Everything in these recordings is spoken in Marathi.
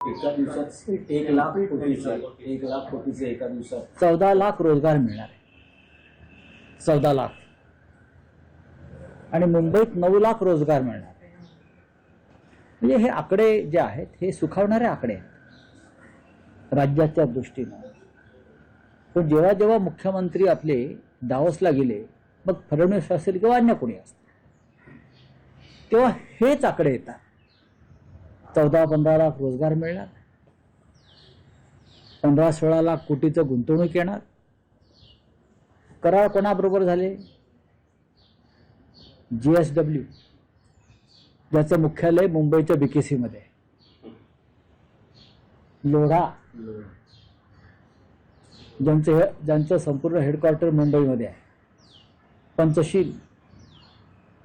एका दिवसात 1,00,000 कोटीचे 1,00,000 कोटीचे एका दिवसात 14 लाख रोजगार मिळणार आहे. 14 लाख. आणि मुंबईत 9 लाख रोजगार मिळणार आहे. म्हणजे हे आकडे जे आहेत हे सुखावणारे आकडे आहेत राज्याच्या दृष्टीनं. पण जेव्हा जेव्हा मुख्यमंत्री आपले दावोसला गेले, मग फडणवीस असेल किंवा अन्य कोणी असतील, तेव्हा हेच आकडे येतात. 14-15 लाख रोजगार मिळणार, 15-16 लाख कोटीचं गुंतवणूक येणार. करार कोणाबरोबर झाले? GSW, ज्याचं मुख्यालय मुंबईच्या BKC मध्ये, लोढा ज्यांचं संपूर्ण हेडक्वार्टर मुंबईमध्ये आहे, पंचशील,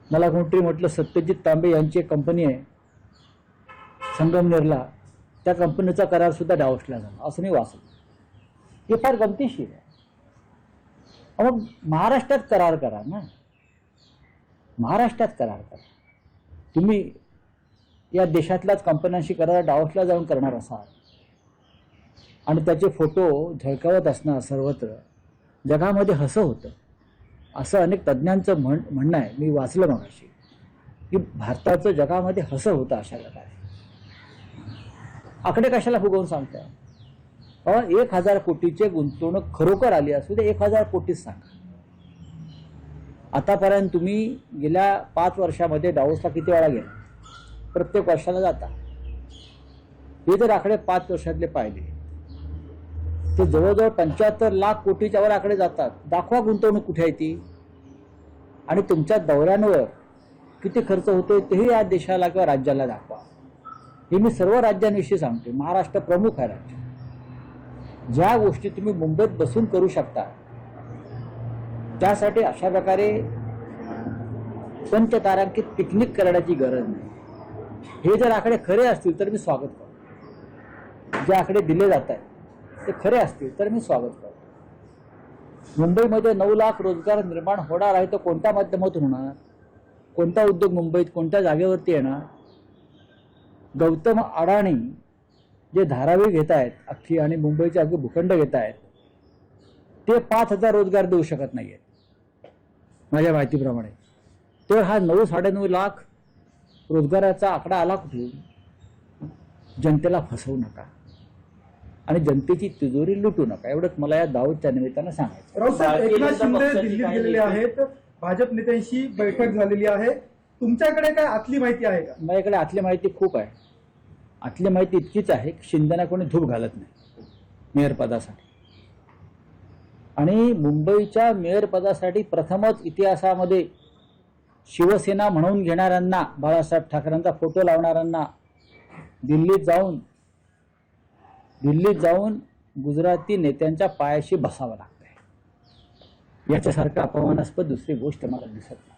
मला कोणतरी म्हटलं सत्यजित तांबे यांची एक कंपनी आहे संगमनेरला, त्या कंपनीचा करार सुद्धा डावसला झाला असं मी वाचलं. हे फार गमतीशीर आहे. मग महाराष्ट्रात करार करा ना, महाराष्ट्रात करार करा. तुम्ही या देशातल्याच कंपन्यांशी करार डावसला जाऊन करणार असाल आणि त्याचे फोटो झळकावत असणार सर्वत्र, जगामध्ये हसं होतं असं अनेक तज्ज्ञांचं म्हणणं आहे. मी वाचलं मगाशी की भारताचं जगामध्ये हसं होतं अशा प्रकारे. आकडे कशाला फुगवून सांगताय? 1,000 कोटीचे गुंतवणूक खरोखर आली असू दे, 1,000 कोटीच सांगा. आतापर्यंत तुम्ही गेल्या 5 वर्षामध्ये डावोसला किती वेळा गेला? प्रत्येक वर्षाला जाता. हे जर आकडे 5 वर्षातले पाहिले तर जवळजवळ 75 लाख कोटीच्या वर आकडे जातात. दाखवा गुंतवणूक कुठे आहे ती, आणि तुमच्या दौऱ्यांवर किती खर्च होतोय तेही या देशाला किंवा राज्याला दाखवा. हे मी सर्व राज्यांविषयी सांगते. महाराष्ट्र प्रमुख आहे राज्य. ज्या गोष्टी तुम्ही मुंबईत बसून करू शकता त्यासाठी अशा प्रकारे पंचतारांकित पिकनिक करण्याची गरज नाही. हे जर आकडे खरे असतील तर मी स्वागत करतो. जे आकडे दिले जात आहेत ते खरे असतील तर मी स्वागत करतो. मुंबईमध्ये 9 लाख रोजगार निर्माण होणार आहे तर कोणत्या माध्यमातून होणार? कोणता उद्योग मुंबईत कोणत्या जागेवरती येणार? गौतम अडाणी जे धारावी घेत आहेत अख्खी आणि मुंबईचे अगदी भूखंड घेत आहेत, ते 5,000 रोजगार देऊ शकत नाहीयेत माझ्या माहितीप्रमाणे. तर हा 9-9.5 लाख रोजगाराचा आकडा आला कुठून? जनतेला फसवू नका आणि जनतेची तिजोरी लुटू नका, एवढंच मला या दावोसच्या निमित्तानं सांगायचं. राऊतसाहेब, एकनाथ शिंदे दिल्लीत गेलेले आहेत, भाजप नेत्यांशी बैठक झालेली आहे. तुमच्याकडे काय आतली माहिती आहे का? माझ्याकडे आतली माहिती खूप आहे. आतली माहिती इतकीच आहे की शिंदेना कोणी धूप घालत नाही मेयर पदासाठी. आणि मुंबईच्या मेयर पदासाठी प्रथमच इतिहासामध्ये शिवसेना म्हणून घेणाऱ्यांना, बाळासाहेब ठाकरेंचा फोटो लावणाऱ्यांना दिल्लीत जाऊन गुजराती नेत्यांच्या पायाशी बसावं लागतंय. याच्यासारखं अपमानास्पद दुसरी गोष्ट मला दिसत नाही.